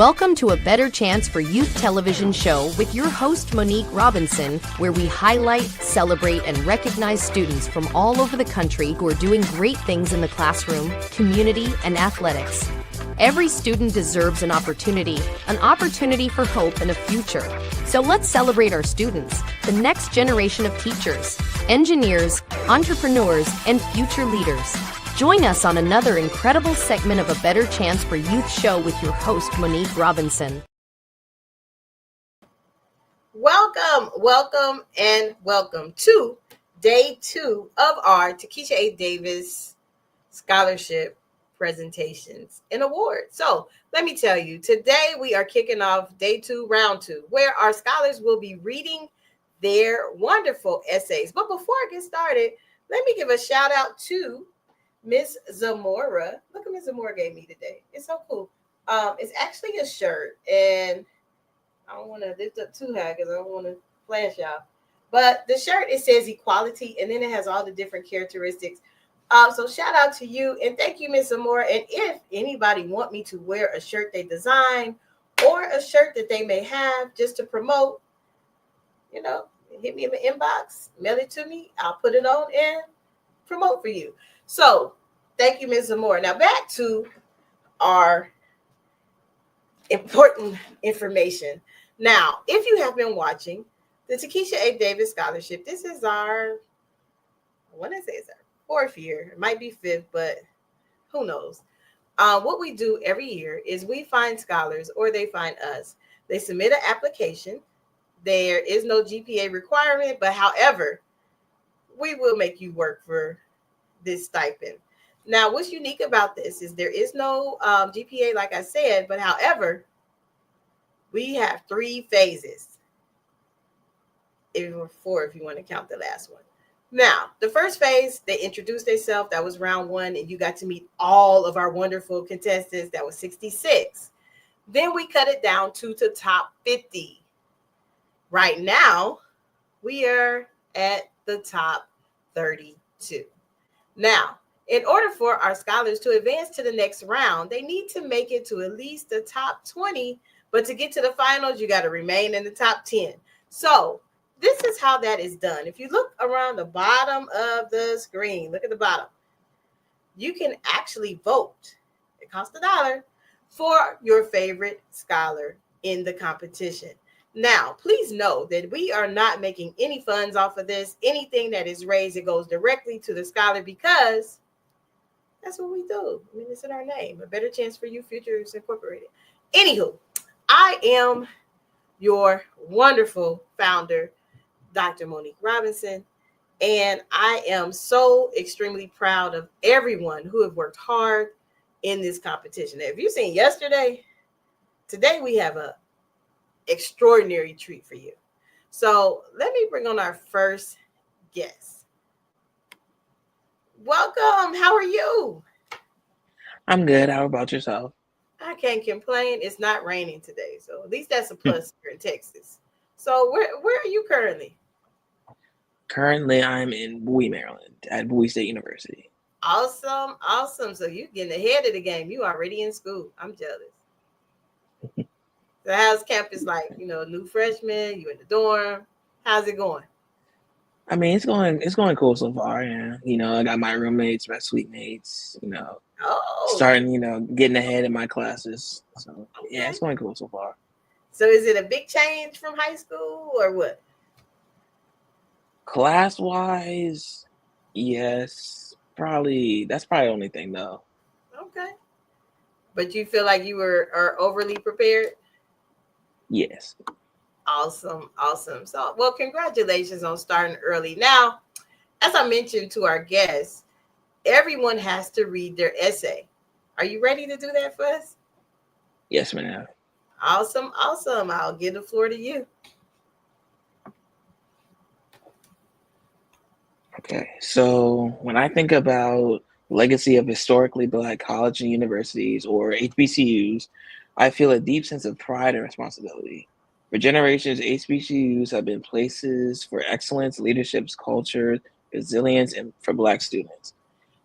Welcome to A Better Chance for Youth television show with your host, Monique Robinson, where we highlight, celebrate, and recognize students from all over the country who are doing great things in the classroom, community, and athletics. Every student deserves an opportunity for hope and a future. So let's celebrate our students, the next generation of teachers, engineers, entrepreneurs, and future leaders. Join us on another incredible segment of A Better Chance for Youth show with your host, Monique Robinson. Welcome to day 2 of our Takisha A Davis Scholarship presentations and awards. So let me tell you, today we are kicking off day 2, round 2, where our scholars will be reading their wonderful essays. But before I get started, let me give a shout out to Miss Zamora. Look what Miss Zamora gave me today. It's so cool. It's actually a shirt, and I don't want to lift up too high because I don't want to flash y'all. But the shirt, it says equality, and then it has all the different characteristics. So shout out to you, and thank you, Miss Zamora. And if anybody want me to wear a shirt they design or a shirt that they may have just to promote, hit me in the inbox, mail it to me. I'll put it on and promote for you. So thank you, Ms. Zamora. Now back to our important information. Now, if you have been watching the Takisha A. Davis Scholarship, this is our, I want to say it's our 4th year. It might be 5th, but who knows? What we do every year is we find scholars, or they find us. They submit an application. There is no GPA requirement, but however, we will make you work for this stipend. Now, what's unique about this is there is no GPA, like I said, but however, we have 3 phases. Or 4 if you want to count the last one. Now, the first phase, they introduced themselves. That was round 1, and you got to meet all of our wonderful contestants. That was 66. Then we cut it down to the top 50. Right now, we are at the top 32. Now, in order for our scholars to advance to the next round, they need to make it to at least the top 20. But to get to the finals, you got to remain in the top 10. So this is how that is done. If you look around the bottom of the screen, look at the bottom. You can actually vote. It costs $1 for your favorite scholar in the competition. Now, please know that we are not making any funds off of this. Anything that is raised, it goes directly to the scholar because that's what we do. I mean, it's in our name. A Better Chance for You Futures Incorporated. Anywho, I am your wonderful founder, Dr. Monique Robinson, and I am so extremely proud of everyone who have worked hard in this competition. Now, if you've seen yesterday, today we have a extraordinary treat for you. So let me bring on our first guest. Welcome. How are you? I'm good. How about yourself? I can't complain. It's not raining today, so at least that's a plus here in Texas. So where are you currently? Currently, I'm in Bowie, Maryland, at Bowie State University. Awesome. So you're getting ahead of the game. You already in school. I'm jealous. So how's campus like? New freshman, you in the dorm. How's it going? I mean, it's going cool so far. Yeah. I got my roommates, my suite mates, starting, getting ahead in my classes. So okay. Yeah, it's going cool so far. So is it a big change from high school or what? Class-wise, yes. That's probably the only thing though. Okay. But you feel like you are overly prepared? Yes. Awesome. So, well, congratulations on starting early. Now, as I mentioned to our guests, everyone has to read their essay. Are you ready to do that for us? Yes, ma'am. Awesome. I'll give the floor to you. Okay. So when I think about legacy of historically Black colleges and universities, or HBCUs, I feel a deep sense of pride and responsibility. For generations, HBCUs have been places for excellence, leadership, culture, resilience, and for Black students.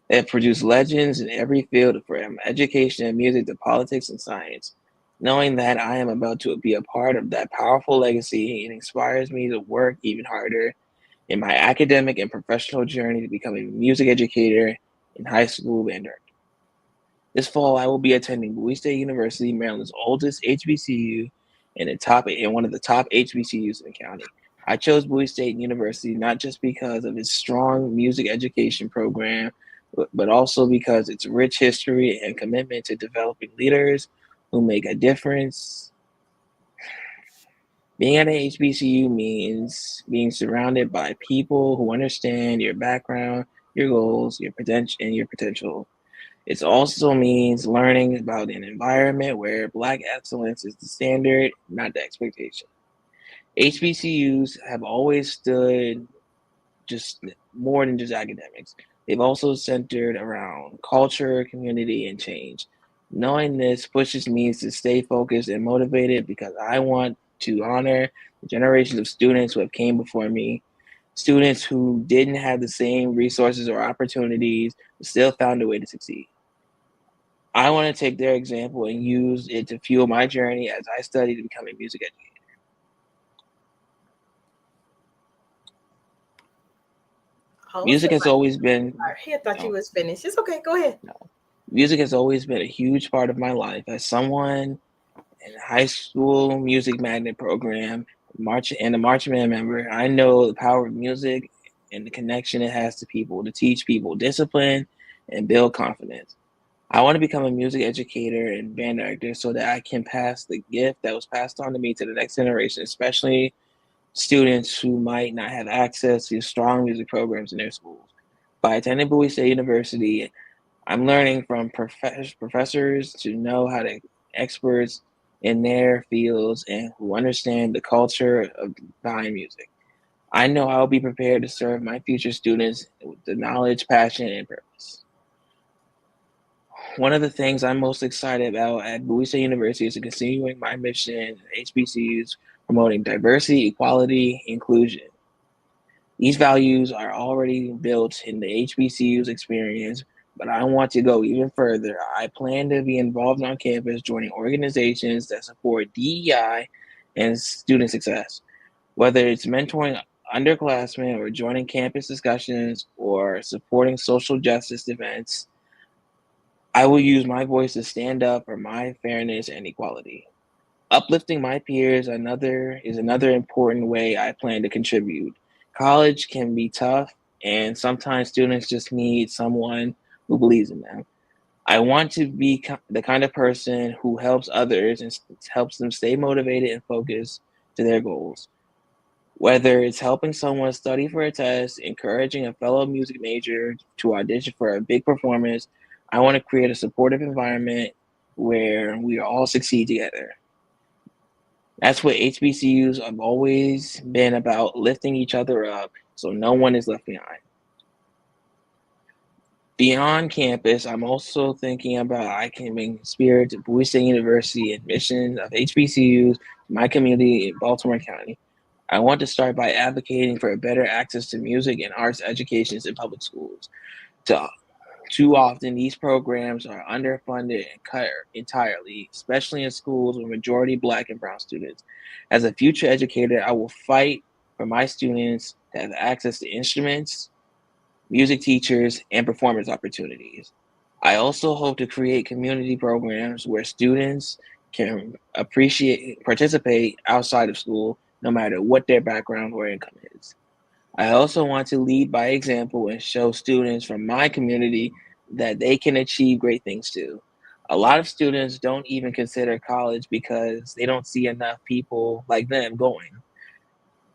They have produced legends in every field, from education and music to politics and science. Knowing that I am about to be a part of that powerful legacy, it inspires me to work even harder in my academic and professional journey to become a music educator in high school and director. This fall, I will be attending Bowie State University, Maryland's oldest HBCU and one of the top HBCUs in the county. I chose Bowie State University not just because of its strong music education program, but also because its rich history and commitment to developing leaders who make a difference. Being at an HBCU means being surrounded by people who understand your background, your goals, your potential. It also means learning about an environment where Black excellence is the standard, not the expectation. HBCUs have always stood just more than just academics. They've also centered around culture, community, and change. Knowing this pushes me to stay focused and motivated because I want to honor the generations of students who have came before me, students who didn't have the same resources or opportunities, but still found a way to succeed. I want to take their example and use it to fuel my journey as I study to become a music educator. Hold Music has somebody. always been Sorry, I thought you oh, was finished. It's okay. Go ahead. no. Music has always been a huge part of my life. As someone in a high school music magnet program, a marching band member, I know the power of music and the connection it has to people to teach people discipline and build confidence. I want to become a music educator and band director so that I can pass the gift that was passed on to me to the next generation, especially students who might not have access to strong music programs in their schools. By attending Bowie State University, I'm learning from professors to know how to experts in their fields and who understand the culture of behind music. I know I'll be prepared to serve my future students with the knowledge, passion, and purpose. One of the things I'm most excited about at Bowie State University is continuing my mission at HBCUs, promoting diversity, equality, inclusion. These values are already built in the HBCU's experience, but I want to go even further. I plan to be involved on campus, joining organizations that support DEI and student success, whether it's mentoring underclassmen or joining campus discussions or supporting social justice events. I will use my voice to stand up for my fairness and equality. Uplifting my peers another important way I plan to contribute. College can be tough, and sometimes students just need someone who believes in them. I want to be the kind of person who helps others and helps them stay motivated and focused to their goals. Whether it's helping someone study for a test, encouraging a fellow music major to audition for a big performance, I want to create a supportive environment where we all succeed together. That's what HBCUs have always been about, lifting each other up so no one is left behind. Beyond campus, I'm also thinking about I can bring spirit to Bowie State University and mission of HBCUs to my community in Baltimore County. I want to start by advocating for better access to music and arts educations in public schools. To Too often, these programs are underfunded and cut entirely, especially in schools with majority Black and Brown students. As a future educator, I will fight for my students to have access to instruments, music teachers, and performance opportunities. I also hope to create community programs where students can participate outside of school, no matter what their background or income is. I also want to lead by example and show students from my community that they can achieve great things too. A lot of students don't even consider college because they don't see enough people like them going.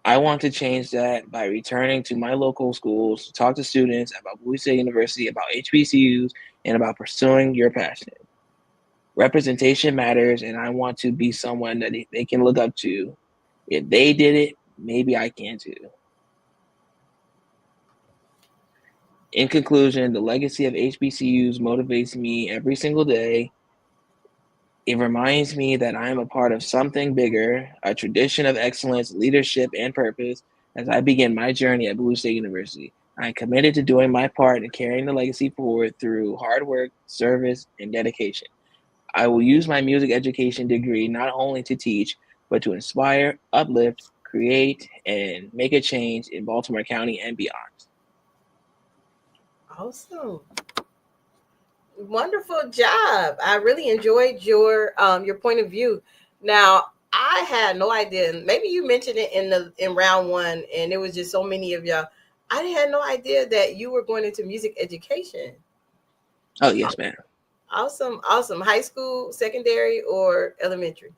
I want to change that by returning to my local schools to talk to students about Bowie State University, about HBCUs, and about pursuing your passion. Representation matters, and I want to be someone that they can look up to. If they did it, maybe I can too. In conclusion, the legacy of HBCUs motivates me every single day. It reminds me that I am a part of something bigger, a tradition of excellence, leadership, and purpose as I begin my journey at Blue State University. I am committed to doing my part in carrying the legacy forward through hard work, service, and dedication. I will use my music education degree not only to teach, but to inspire, uplift, create, and make a change in Baltimore County and beyond. Awesome. Wonderful job. I really enjoyed your point of view. Now, I had no idea. Maybe you mentioned it in round one, and there was just so many of y'all. I had no idea that you were going into music education. Oh, yes, ma'am. Awesome, awesome. High school, secondary, or elementary?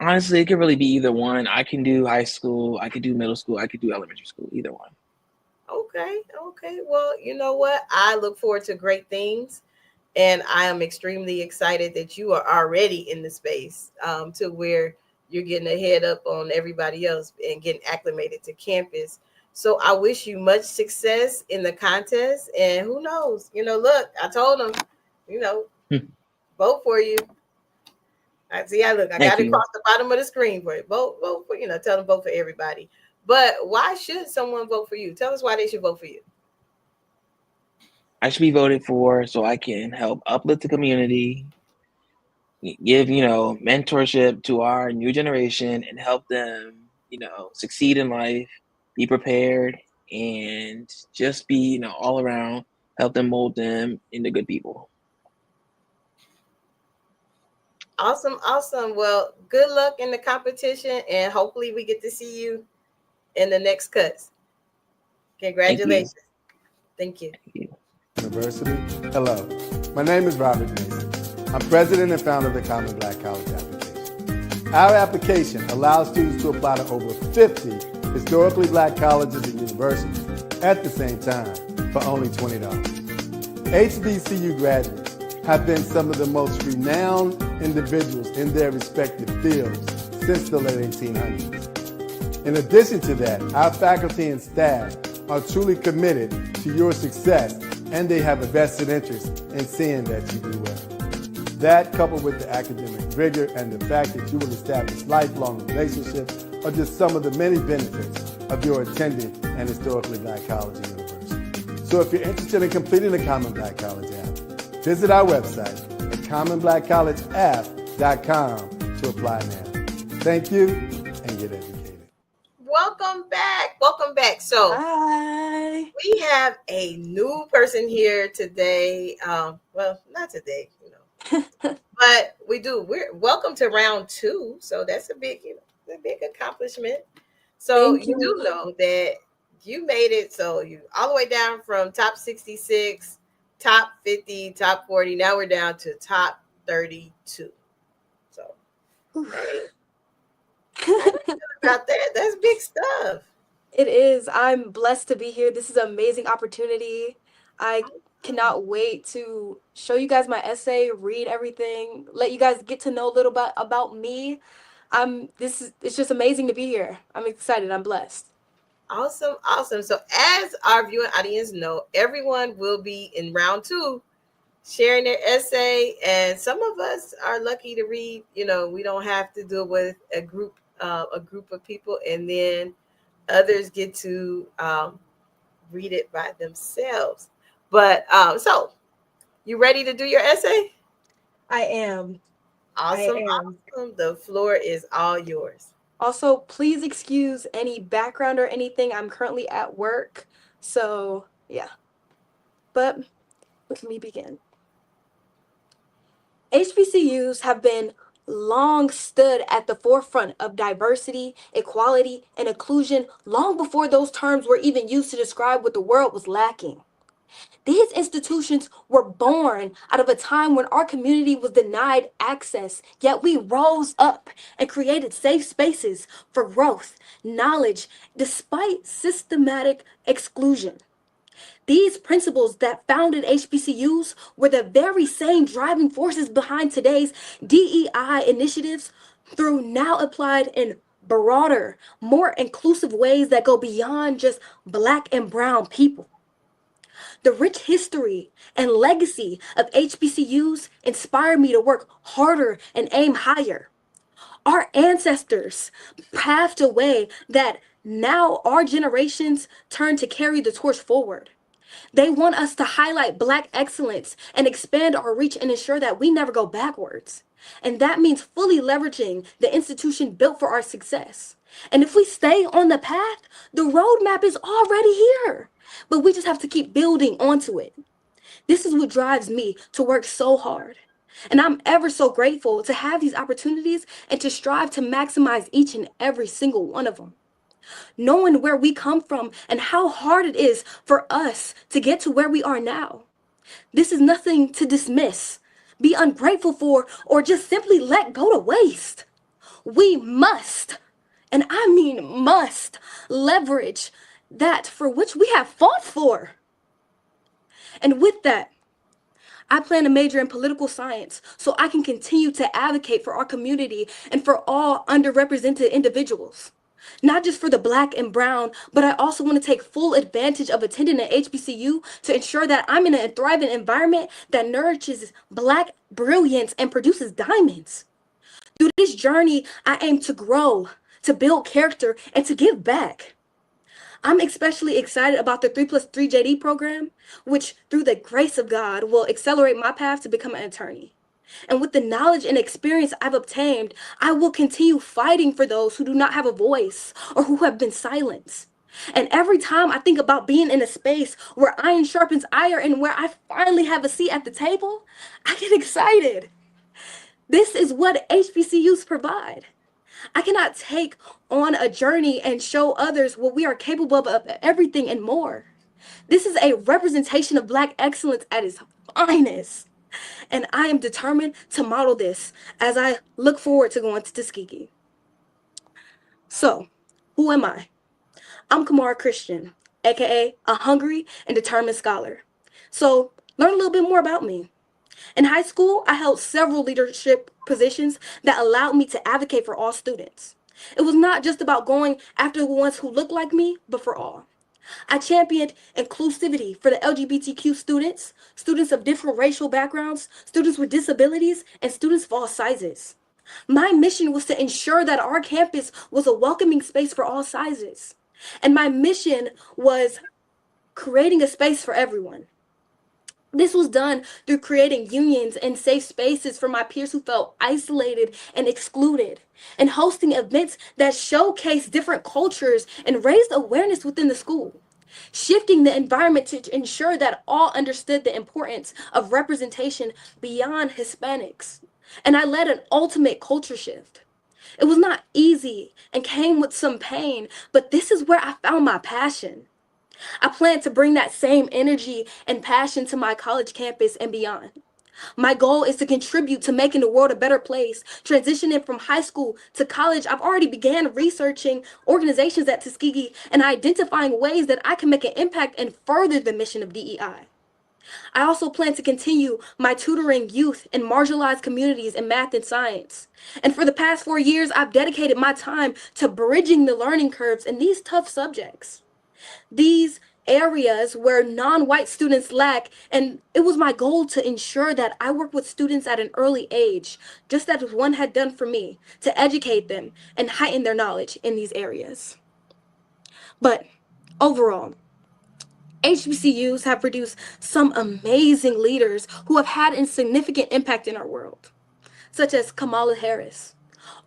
Honestly, it could really be either one. I can do high school, I could do middle school, I could do elementary school, either one. Okay, okay. Well, you know what? I look forward to great things, and I am extremely excited that you are already in the space to where you're getting a head up on everybody else and getting acclimated to campus. So I wish you much success in the contest, and who knows? Look, I told them, you know, vote for you. I see. I Thank got it you. across the bottom of the screen for it. Vote for, tell them vote for everybody. But why should someone vote for you? Tell us why they should vote for you. I should be voted for so I can help uplift the community, give, mentorship to our new generation and help them, succeed in life, be prepared, and just be, all around, help them mold them into good people. Awesome, awesome. Well, good luck in the competition, and hopefully we get to see you in the next cuts. Thank you. Congratulations. Thank you. Thank you. University. Hello, my name is Robert Mason. I'm president and founder of the Common Black College application. Our application allows students to apply to over 50 historically black colleges and universities at the same time for only $20. HBCU graduates have been some of the most renowned individuals in their respective fields since the late 1800s. In addition to that, our faculty and staff are truly committed to your success, and they have a vested interest in seeing that you do well. That, coupled with the academic rigor and the fact that you will establish lifelong relationships, are just some of the many benefits of your attending an historically black college and university. So if you're interested in completing the Common Black College app, visit our website at commonblackcollegeapp.com to apply now. Thank you, and get educated. Welcome back. Welcome back. So Hi. we have a new person here today. Well, not today, but we do. We're welcome to round 2. So that's a big, a big accomplishment. So you do know that you made it. So you all the way down from top 66, top 50, top 40. Now we're down to top 32. So hey, about that. That's big stuff. It is. I'm blessed to be here. This is an amazing opportunity. I cannot wait to show you guys my essay, read everything, let you guys get to know a little bit about me. It's just amazing to be here. I'm excited. I'm blessed. Awesome, awesome. So as our viewing audience know, everyone will be in round 2 sharing their essay, and some of us are lucky to read. We don't have to deal with a group of people, and then others get to read it by themselves. But so you ready to do your essay? I am. Awesome, awesome. The floor is all yours. Also, please excuse any background or anything. I'm currently at work. So, yeah. But let me begin. HBCUs have been long stood at the forefront of diversity, equality, and inclusion long before those terms were even used to describe what the world was lacking. These institutions were born out of a time when our community was denied access, yet we rose up and created safe spaces for growth, knowledge, despite systematic exclusion. These principles that founded HBCUs were the very same driving forces behind today's DEI initiatives through now applied in broader, more inclusive ways that go beyond just Black and brown people. The rich history and legacy of HBCUs inspire me to work harder and aim higher. Our ancestors paved a way that now our generations turn to carry the torch forward. They want us to highlight Black excellence and expand our reach and ensure that we never go backwards. And that means fully leveraging the institution built for our success. And if we stay on the path, the roadmap is already here. But we just have to keep building onto it. This is what drives me to work so hard. And I'm ever so grateful to have these opportunities and to strive to maximize each and every single one of them. Knowing where we come from and how hard it is for us to get to where we are now. This is nothing to dismiss, be ungrateful for, or just simply let go to waste. We must, and I mean must, leverage that for which we have fought for. And with that, I plan to major in political science so I can continue to advocate for our community and for all underrepresented individuals. Not just for the Black and brown, but I also want to take full advantage of attending an HBCU to ensure that I'm in a thriving environment that nourishes Black brilliance and produces diamonds. Through this journey, I aim to grow, to build character, and to give back. I'm especially excited about the 3+3 JD program, which through the grace of God will accelerate my path to become an attorney. And with the knowledge and experience I've obtained, I will continue fighting for those who do not have a voice or who have been silenced. And every time I think about being in a space where iron sharpens iron and where I finally have a seat at the table, I get excited. This is what HBCUs provide. I cannot take on a journey and show others what we are capable of everything and more. This is a representation of Black excellence at its finest. And I am determined to model this as I look forward to going to Tuskegee. So, who am I? I'm Kamara Christian, aka a hungry and determined scholar. So, learn a little bit more about me. In high school, I held several leadership positions that allowed me to advocate for all students. It was not just about going after the ones who looked like me, but for all. I championed inclusivity for the LGBTQ students, students of different racial backgrounds, students with disabilities, and students of all sizes. My mission was to ensure that our campus was a welcoming space for all sizes. And my mission was creating a space for everyone. This was done through creating unions and safe spaces for my peers who felt isolated and excluded, and hosting events that showcased different cultures and raised awareness within the school, shifting the environment to ensure that all understood the importance of representation beyond Hispanics. And I led an ultimate culture shift. It was not easy and came with some pain, but this is where I found my passion. I plan to bring that same energy and passion to my college campus and beyond. My goal is to contribute to making the world a better place. Transitioning from high school to college, I've already began researching organizations at Tuskegee and identifying ways that I can make an impact and further the mission of DEI. I also plan to continue my tutoring youth in marginalized communities in math and science. And for the past 4 years, I've dedicated my time to bridging the learning curves in these tough subjects. These areas where non-white students lack, and it was my goal to ensure that I work with students at an early age, just as one had done for me, to educate them and heighten their knowledge in these areas. But overall, HBCUs have produced some amazing leaders who have had a significant impact in our world, such as Kamala Harris,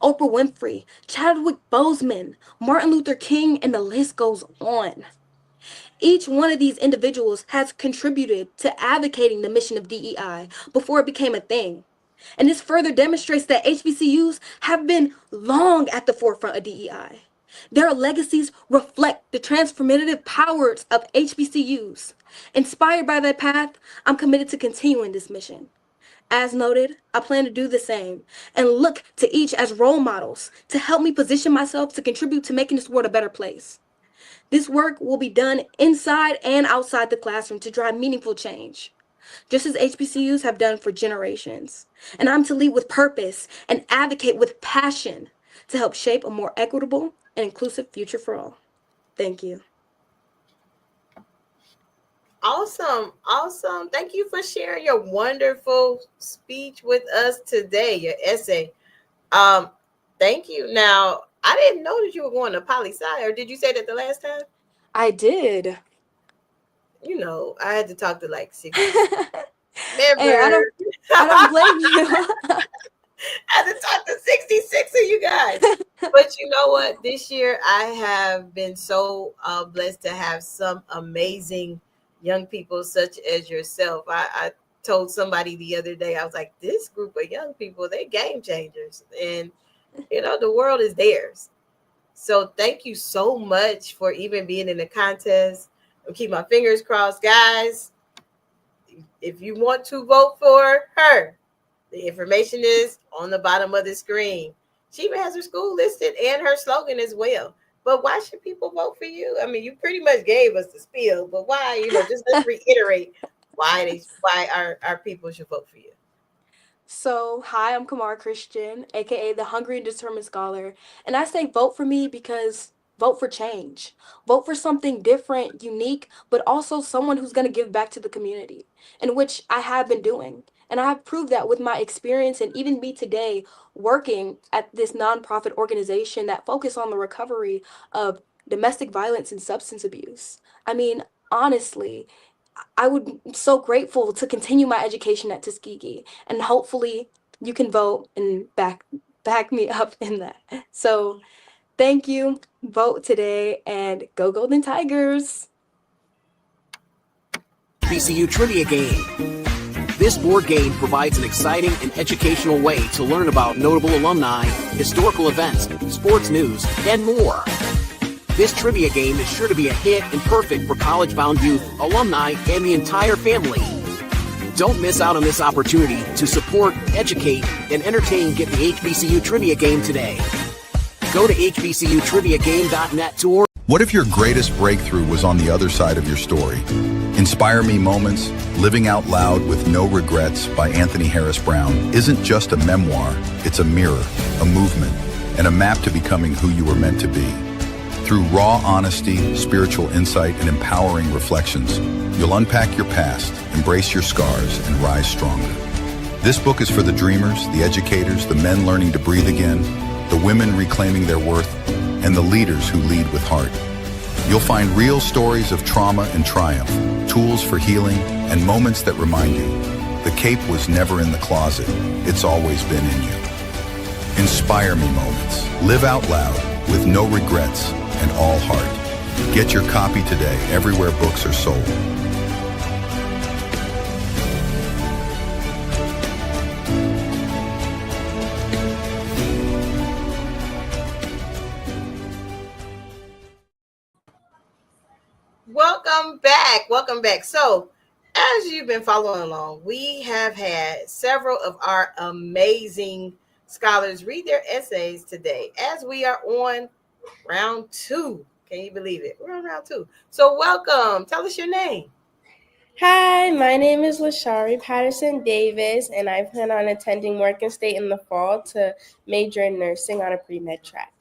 Oprah Winfrey, Chadwick Boseman, Martin Luther King, and the list goes on. Each one of these individuals has contributed to advocating the mission of DEI before it became a thing. And this further demonstrates that HBCUs have been long at the forefront of DEI. Their legacies reflect the transformative powers of HBCUs. Inspired by that path, I'm committed to continuing this mission. As noted, I plan to do the same and look to each as role models to help me position myself to contribute to making this world a better place. This work will be done inside and outside the classroom to drive meaningful change, just as HBCUs have done for generations. And I'm to lead with purpose and advocate with passion to help shape a more equitable and inclusive future for all. Thank you. Awesome. Thank you for sharing your wonderful speech with us today, your essay. Thank you. Now, I didn't know that you were going to poli-sci, or did you say that the last time? I did. I had to talk to like 66 Hey, I members. don't I don't blame you. I had to talk to 66 of you guys. But you know what? This year I have been so blessed to have some amazing young people such as yourself. I told somebody the other day, I was like, this group of young people, they game changers. And, the world is theirs. So thank you so much for even being in the contest. I'll keep my fingers crossed, guys. If you want to vote for her, the information is on the bottom of the screen. She even has her school listed and her slogan as well. But why should people vote for you? I mean, you pretty much gave us the spiel, but why? Just let's reiterate why our people should vote for you. So, hi, I'm Kamar Christian, aka the Hungry and Determined Scholar, and I say vote for me because vote for change. Vote for something different, unique, but also someone who's going to give back to the community, in which I have been doing. And I have proved that with my experience and even me today working at this nonprofit organization that focus on the recovery of domestic violence and substance abuse. I mean, honestly, I would so grateful to continue my education at Tuskegee, and hopefully you can vote and back me up in that. So thank you. Vote today and go Golden Tigers. HBCU Trivia Game. This board game provides an exciting and educational way to learn about notable alumni, historical events, sports news, and more. This trivia game is sure to be a hit and perfect for college-bound youth, alumni, and the entire family. Don't miss out on this opportunity to support, educate, and entertain Get the HBCU Trivia Game today. Go to hbcutriviagame.net to order. What if your greatest breakthrough was on the other side of your story? Inspire Me Moments, Living Out Loud with No Regrets by Anthony Harris Brown isn't just a memoir, it's a mirror, a movement, and a map to becoming who you were meant to be. Through raw honesty, spiritual insight, and empowering reflections, you'll unpack your past, embrace your scars, and rise stronger. This book is for the dreamers, the educators, the men learning to breathe again, the women reclaiming their worth, and the leaders who lead with heart. You'll find real stories of trauma and triumph, tools for healing, and moments that remind you, the cape was never in the closet, it's always been in you. Inspire Me Moments. Live out loud with no regrets and all heart. Get your copy today, everywhere books are sold. Welcome back. Welcome back. So, as you've been following along, we have had several of our amazing scholars read their essays today as we are on round 2. Can you believe it? We're on round 2. So, welcome. Tell us your name. Hi, my name is Lashari Patterson Davis, and I plan on attending Morgan State in the fall to major in nursing on a pre-med track.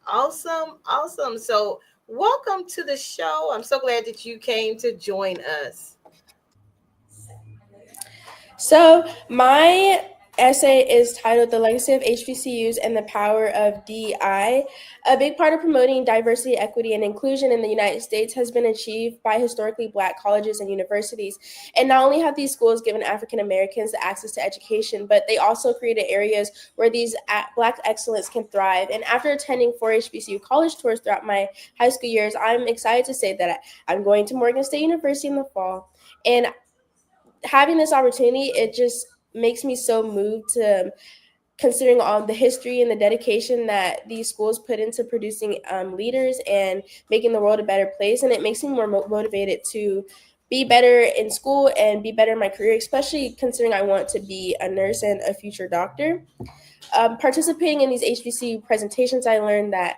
Awesome. Awesome. So, welcome to the show. I'm so glad that you came to join us. So my essay is titled The Legacy of HBCUs and the Power of DEI. A big part of promoting diversity, equity, and inclusion in the United States has been achieved by historically Black colleges and universities. And not only have these schools given African Americans the access to education, but they also created areas where these Black excellence can thrive. And after attending 4 HBCU college tours throughout my high school years, I'm excited to say that I'm going to Morgan State University in the fall. And having this opportunity, it just makes me so moved to considering all the history and the dedication that these schools put into producing leaders and making the world a better place. And it makes me more motivated to be better in school and be better in my career, especially considering I want to be a nurse and a future doctor. Participating in these HBCU presentations, I learned that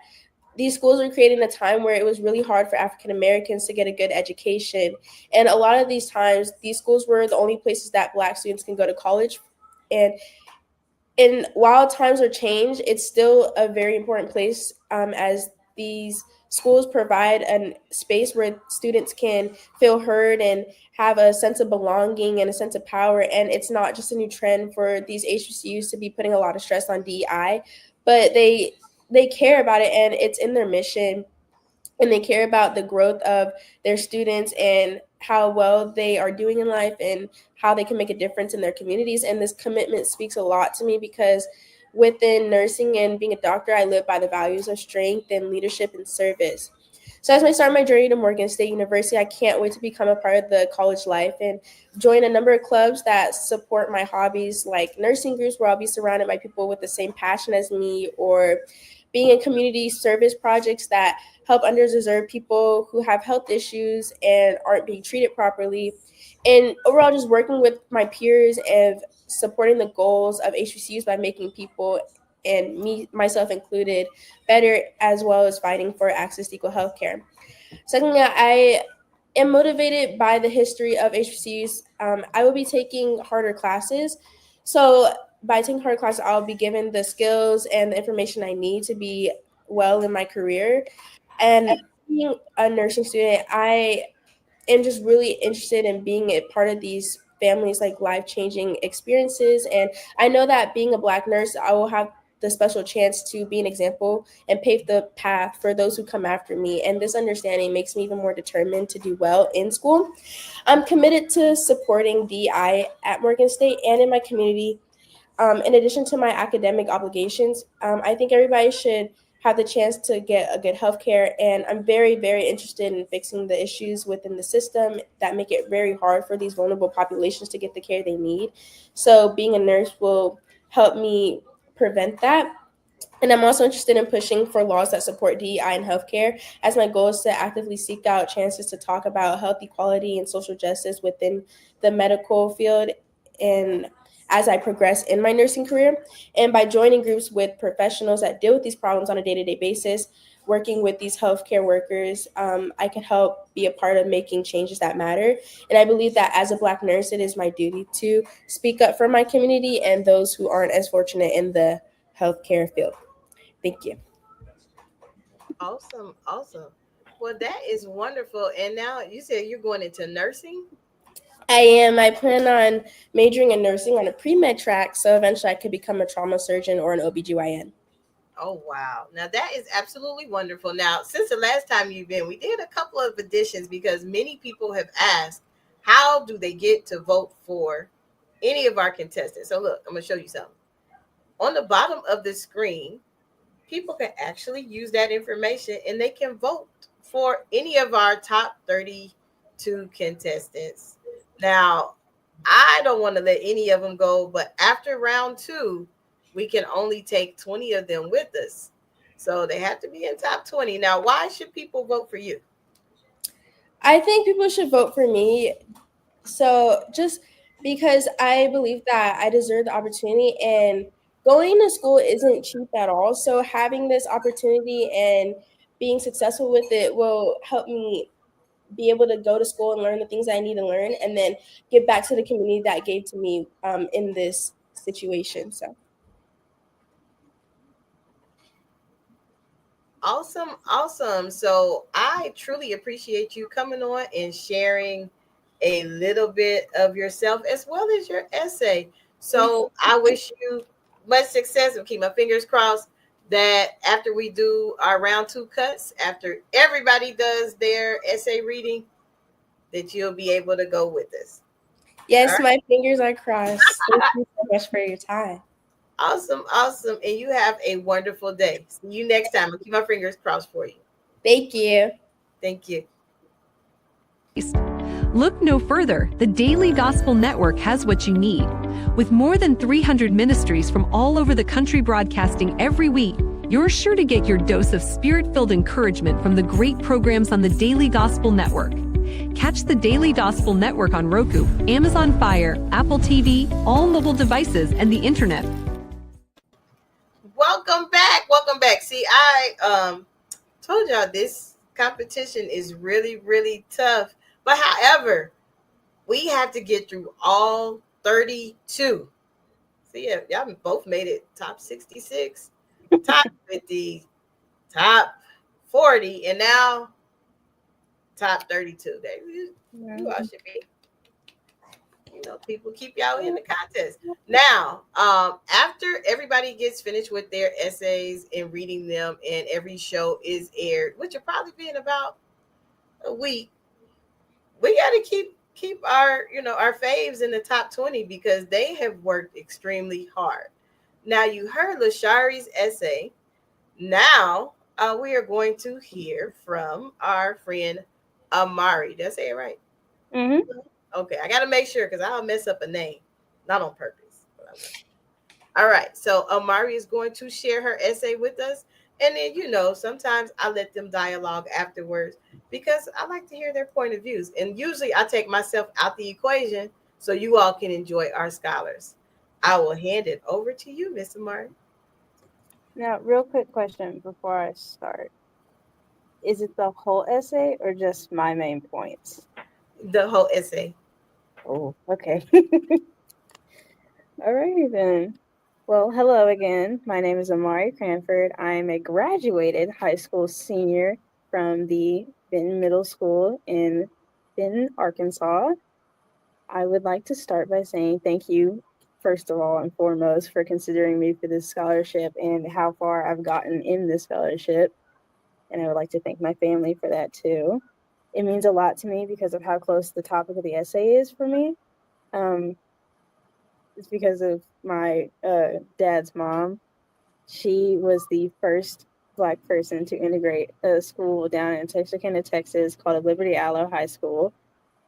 these schools were created in a time where it was really hard for African Americans to get a good education. And a lot of these times, these schools were the only places that Black students can go to college. And while times are changed, it's still a very important place as these schools provide a space where students can feel heard and have a sense of belonging and a sense of power. And it's not just a new trend for these HBCUs to be putting a lot of stress on DEI, but they care about it and it's in their mission. and they care about the growth of their students and how well they are doing in life and how they can make a difference in their communities. And this commitment speaks a lot to me because within nursing and being a doctor, I live by the values of strength and leadership and service. So as I start my journey to Morgan State University, I can't wait to become a part of the college life and join a number of clubs that support my hobbies, like nursing groups where I'll be surrounded by people with the same passion as me, or being in community service projects that help underdeserved people who have health issues and aren't being treated properly. And overall, just working with my peers and supporting the goals of HBCUs by making people, and me myself included, better, as well as fighting for access to equal healthcare. Secondly, I am motivated by the history of HBCUs. I will be taking harder classes. So by taking harder classes, I'll be given the skills and the information I need to be well in my career. And being a nursing student, I am just really interested in being a part of these families, like life-changing experiences. And I know that being a Black nurse, I will have the special chance to be an example and pave the path for those who come after me. And this understanding makes me even more determined to do well in school. I'm committed to supporting DI at Morgan State and in my community. In addition to my academic obligations, I think everybody should have the chance to get a good healthcare. And I'm very, very interested in fixing the issues within the system that make it very hard for these vulnerable populations to get the care they need. So being a nurse will help me prevent that. And I'm also interested in pushing for laws that support DEI in healthcare, as my goal is to actively seek out chances to talk about health equality and social justice within the medical field and as I progress in my nursing career. And by joining groups with professionals that deal with these problems on a day-to-day basis, working with these healthcare workers, I can help be a part of making changes that matter. And I believe that as a Black nurse, it is my duty to speak up for my community and those who aren't as fortunate in the healthcare field. Thank you. Awesome, awesome. Well, that is wonderful. And now you said you're going into nursing? I am. I plan on majoring in nursing on a pre-med track, so eventually I could become a trauma surgeon or an OBGYN. Oh, wow. Now, that is absolutely wonderful. Now, since the last time you've been, we did a couple of additions because many people have asked, how do they get to vote for any of our contestants? So, look, I'm going to show you something. On the bottom of the screen, people can actually use that information and they can vote for any of our top 32 contestants. Now, I don't want to let any of them go, but after round 2, we can only take 20 of them with us. So they have to be in top 20. Now, why should people vote for you? I think people should vote for me. So just because I believe that I deserve the opportunity, and going to school isn't cheap at all. So having this opportunity and being successful with it will help me be able to go to school and learn the things I need to learn, and then give back to the community that gave to me in this situation. So. Awesome, awesome. So I truly appreciate you coming on and sharing a little bit of yourself as well as your essay. So I wish you much success and keep my fingers crossed that after we do our round 2 cuts, after everybody does their essay reading, that you'll be able to go with us. Yes, right. My fingers are crossed. Thank you so much for your time. Awesome, awesome. And you have a wonderful day. See you next time. I'll keep my fingers crossed for you. Thank you. Thank you. Look no further. The Daily Gospel Network has what you need. With more than 300 ministries from all over the country broadcasting every week, you're sure to get your dose of spirit-filled encouragement from the great programs on the Daily Gospel Network. Catch the Daily Gospel Network on Roku, Amazon Fire, Apple TV, all mobile devices, and the internet. Welcome back. Welcome back. See, I told y'all this competition is really, really tough. But however, we have to get through all 32. See, yeah, y'all both made it top 66, top 50, top 40, and now top 32. You all should be people keep y'all in the contest. Now, after everybody gets finished with their essays and reading them, and every show is aired, which will probably be in about a week, we got to keep our our faves in the top 20 because they have worked extremely hard. Now you heard Lashari's essay. Now we are going to hear from our friend Amari. Did I say it right? Mm-hmm. Okay, I got to make sure because I'll mess up a name, not on purpose. But I will. All right, so Amari is going to share her essay with us, and then sometimes I let them dialogue afterwards because I like to hear their point of views, and usually I take myself out the equation so you all can enjoy our scholars. I will hand it over to you, Miss Amari. Now, real quick question before I start. Is it the whole essay or just my main points? The whole essay. Oh, okay. All righty then. Well, hello again. My name is Amari Cranford. I'm a graduated high school senior from the Benton Middle School in Benton, Arkansas. I would like to start by saying thank you, first of all and foremost, for considering me for this scholarship and how far I've gotten in this scholarship. And I would like to thank my family for that too. It means a lot to me because of how close the topic of the essay is for me. It's because of my dad's mom. She was the first Black person to integrate a school down in Texarkana, Texas called Liberty Aloe High School,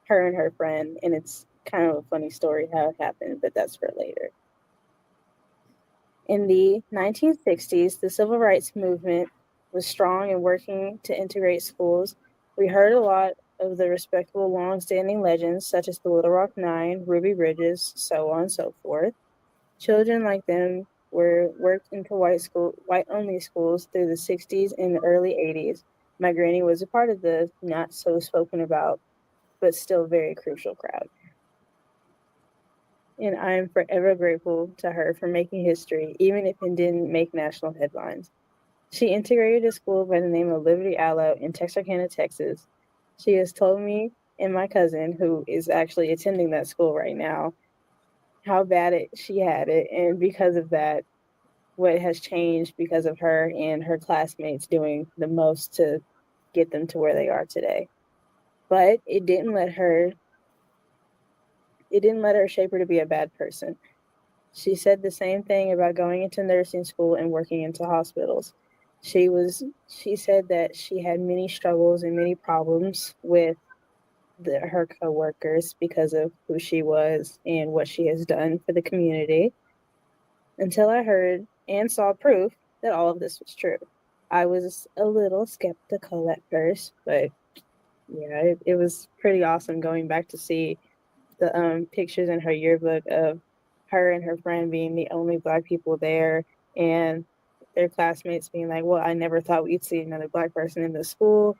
her and her friend. And it's kind of a funny story how it happened, but that's for later. In the 1960s, the civil rights movement was strong in working to integrate schools. We heard a lot of the respectable long-standing legends such as the Little Rock Nine, Ruby Bridges, so on and so forth. Children like them were worked into white-only schools through the 60s and the early 80s. My granny was a part of the not so spoken about, but still very crucial crowd. And I am forever grateful to her for making history, even if it didn't make national headlines. She integrated a school by the name of Liberty Aloe in Texarkana, Texas. She has told me and my cousin, who is actually attending that school right now, how bad she had it. And because of that, what has changed because of her and her classmates doing the most to get them to where they are today. But it didn't let her shape her to be a bad person. She said the same thing about going into nursing school and working into hospitals. She said that she had many struggles and many problems with her coworkers because of who she was and what she has done for the community, until I heard and saw proof that all of this was true. I was a little skeptical at first, but yeah, it was pretty awesome going back to see the pictures in her yearbook of her and her friend being the only Black people there, and their classmates being like, well, I never thought we'd see another Black person in the school.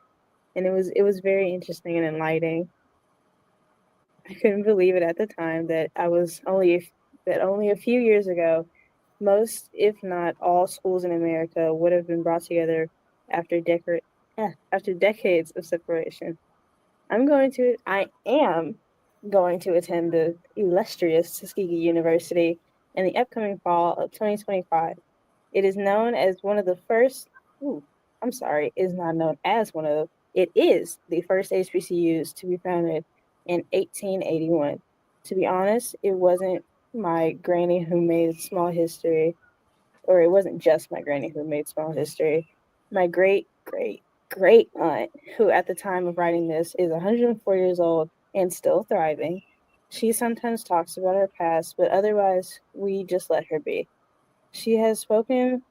And it was very interesting and enlightening. I couldn't believe it at the time that only a few years ago, most, if not all, schools in America would have been brought together after decades of separation. I am going to attend the illustrious Tuskegee University in the upcoming fall of 2025. It is known as one of the first, it is not known as one of it is the first HBCUs to be founded in 1881. To be honest, it wasn't my granny who made small history, or it wasn't just my granny who made small history. My great aunt, who at the time of writing this is 104 years old and still thriving. She sometimes talks about her past, but otherwise we just let her be. She has spoken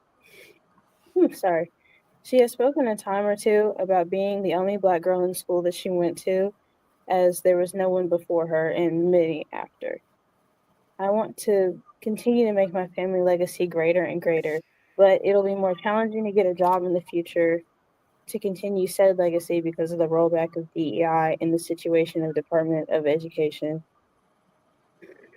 a time or two about being the only Black girl in school that she went to, as there was no one before her and many after. I want to continue to make my family legacy greater and greater, but it'll be more challenging to get a job in the future to continue said legacy because of the rollback of DEI and the situation of Department of Education.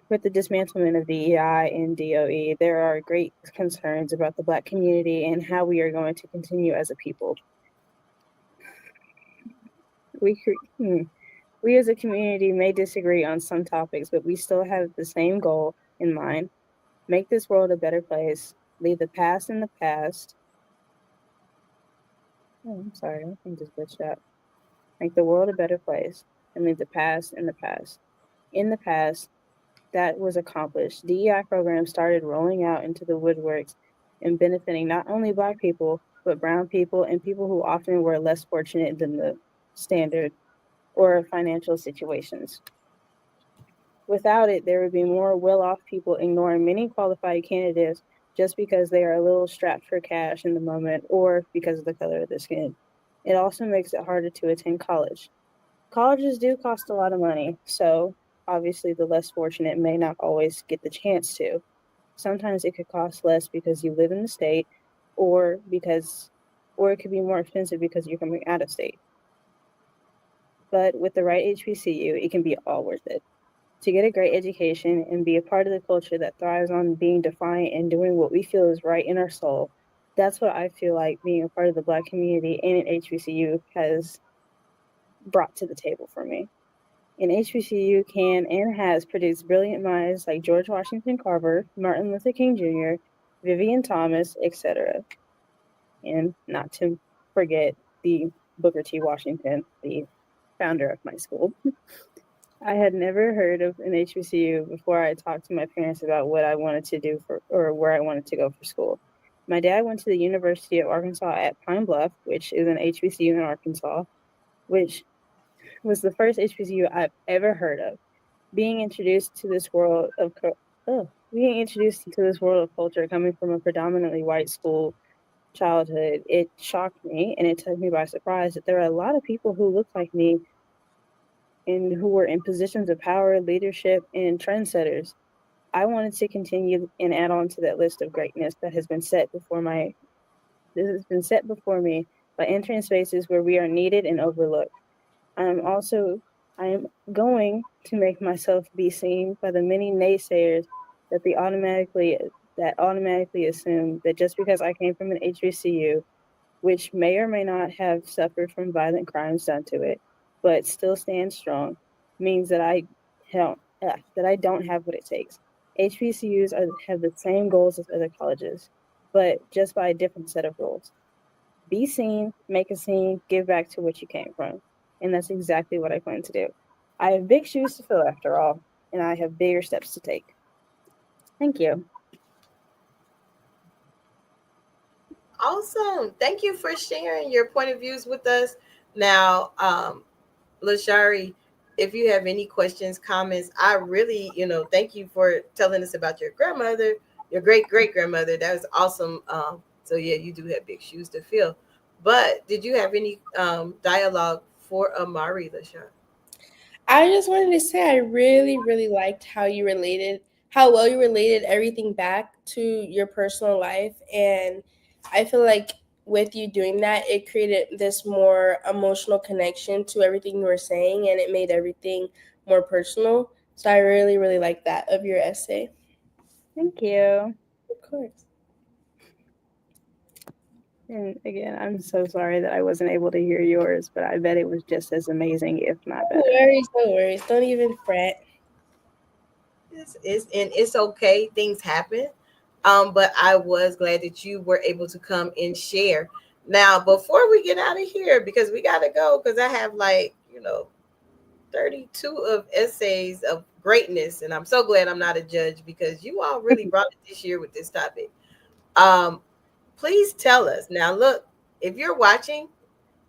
With the dismantlement of DEI and DOE, there are great concerns about the Black community and how we are going to continue as a people. We as a community may disagree on some topics, but we still have the same goal in mind: make this world a better place, leave the past in the past. Oh, I'm sorry, I just glitched out. Make the world a better place and leave the past in the past. In the past, that was accomplished. DEI programs started rolling out into the woodworks and benefiting not only Black people, but brown people and people who often were less fortunate than the standard or financial situations. Without it, there would be more well-off people ignoring many qualified candidates just because they are a little strapped for cash in the moment or because of the color of their skin. It also makes it harder to attend college. Colleges do cost a lot of money, so obviously the less fortunate may not always get the chance to. Sometimes it could cost less because you live in the state or it could be more expensive because you're coming out of state. But with the right HBCU, it can be all worth it. To get a great education and be a part of the culture that thrives on being defiant and doing what we feel is right in our soul, that's what I feel like being a part of the Black community and an HBCU has brought to the table for me. An HBCU can and has produced brilliant minds like George Washington Carver, Martin Luther King Jr., Vivian Thomas, etc. And not to forget the Booker T. Washington, the founder of my school. I had never heard of an HBCU before I talked to my parents about what I wanted to do or where I wanted to go for school. My dad went to the University of Arkansas at Pine Bluff, which is an HBCU in Arkansas, which was the first HBCU I've ever heard of. Being introduced to this world of culture coming from a predominantly white school childhood, it shocked me and it took me by surprise that there are a lot of people who look like me and who were in positions of power, leadership, and trendsetters. I wanted to continue and add on to that list of greatness that has been set before me by entering spaces where we are needed and overlooked. I am going to make myself be seen by the many naysayers that automatically assume that just because I came from an HBCU, which may or may not have suffered from violent crimes done to it, but still stands strong, means that I don't have what it takes. HBCUs have the same goals as other colleges, but just by a different set of rules. Be seen, make a scene, give back to what you came from. And that's exactly what I plan to do. I have big shoes to fill after all, and I have bigger steps to take. Thank you. Awesome. Thank you for sharing your point of views with us. Now, Lashari, if you have any questions, comments, I really, thank you for telling us about your grandmother, your great great grandmother. That was awesome. So yeah, you do have big shoes to fill. But did you have any dialogue for Amari, Lashari? I just wanted to say I really, really liked how well you related everything back to your personal life. And I feel like with you doing that, it created this more emotional connection to everything you were saying, and it made everything more personal. So I really, really like that of your essay. Thank you. Of course. And again, I'm so sorry that I wasn't able to hear yours, but I bet it was just as amazing, if not better. No worries. Don't even fret. It's okay. Things happen. But I was glad that you were able to come and share. Now, before we get out of here, because we got to go, because I have 32 of essays of greatness, and I'm so glad I'm not a judge because you all really brought it this year with this topic. Please tell us. Now, look, if you're watching,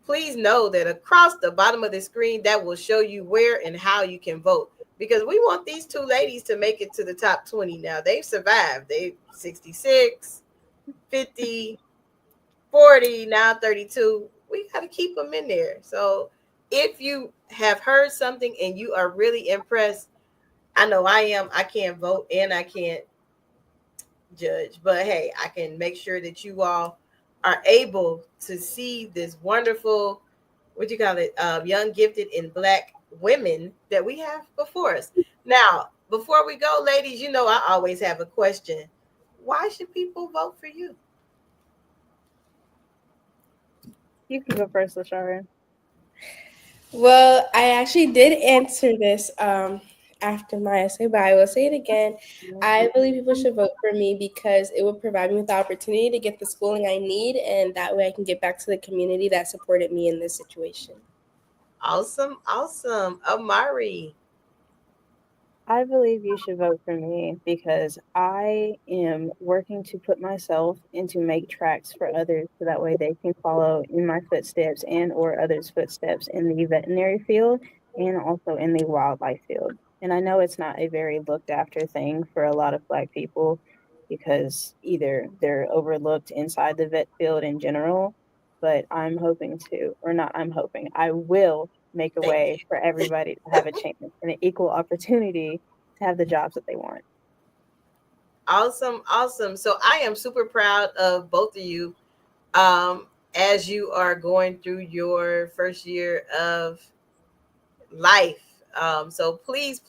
please know that across the bottom of the screen, that will show you where and how you can vote. Because we want these two ladies to make it to the top 20. Now, they've survived. They 66, 50, 40, now 32. We got to keep them in there. So if you have heard something and you are really impressed, I know I am. I can't vote and I can't judge. But, hey, I can make sure that you all are able to see this wonderful, young, gifted, and Black women that we have before us. Now, before we go, ladies, I always have a question. Why should people vote for you? You can go first, Lashara. Well, I actually did answer this after my essay, but I will say it again. I believe people should vote for me because it would provide me with the opportunity to get the schooling I need, and that way I can get back to the community that supported me in this situation. Awesome. Amari. I believe you should vote for me because I am working to put myself into make tracks for others so that way they can follow in my footsteps and or others' footsteps in the veterinary field and also in the wildlife field. And I know it's not a very looked after thing for a lot of Black people because either they're overlooked inside the vet field in general, but I'm hoping to, or not I'm hoping, I will make a Thank way you. for everybody to have a chance and an equal opportunity to have the jobs that they want. Awesome. So I am super proud of both of you as you are going through your first year of life. So please,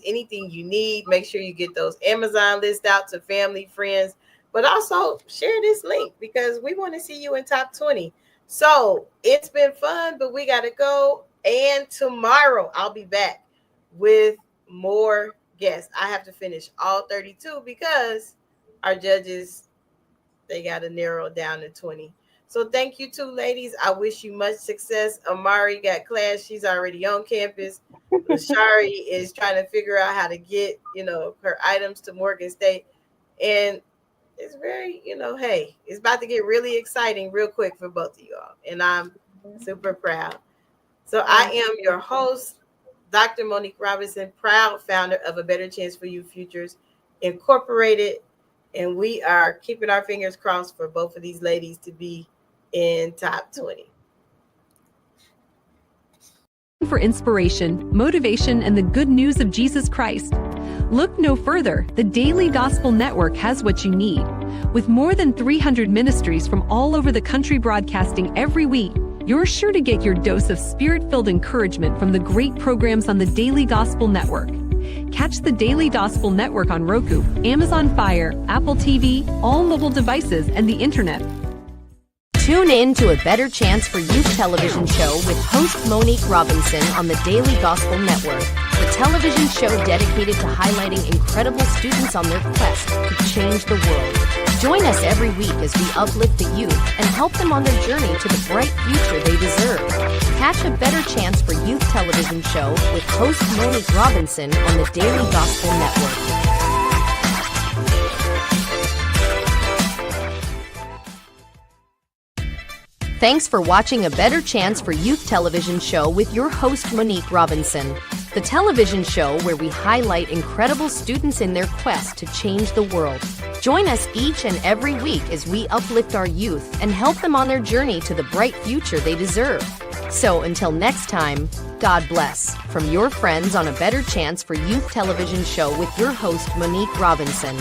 anything you need, make sure you get those Amazon lists out to family, friends, but also share this link because we want to see you in top 20. So it's been fun, but we got to go. And tomorrow I'll be back with more guests. I have to finish all 32 because our judges, they got to narrow down to 20. So thank you two ladies. I wish you much success. Amari got class. She's already on campus. Shari is trying to figure out how to get, her items to Morgan State. And it's very, hey, it's about to get really exciting real quick for both of you all. And I'm super proud. So I am your host, Dr. Monique Robinson, proud founder of A Better Chance for You Futures Incorporated. And we are keeping our fingers crossed for both of these ladies to be in top 20. For inspiration, motivation, and the good news of Jesus Christ. Look no further. The Daily Gospel Network has what you need. With more than 300 ministries from all over the country broadcasting every week, you're sure to get your dose of spirit-filled encouragement from the great programs on the Daily Gospel Network. Catch the Daily Gospel Network on Roku, Amazon Fire, Apple TV, all mobile devices, and the internet. Tune in to A Better Chance for Youth television show with host Monique Robinson on the Daily Gospel Network, the television show dedicated to highlighting incredible students on their quest to change the world. Join us every week as we uplift the youth and help them on their journey to the bright future they deserve. Catch A Better Chance for Youth television show with host Monique Robinson on the Daily Gospel Network. Thanks for watching A Better Chance for Youth television show with your host Monique Robinson, the television show where we highlight incredible students in their quest to change the world. Join us each and every week as we uplift our youth and help them on their journey to the bright future they deserve. So until next time, God bless, from your friends on A Better Chance for Youth television show with your host Monique Robinson.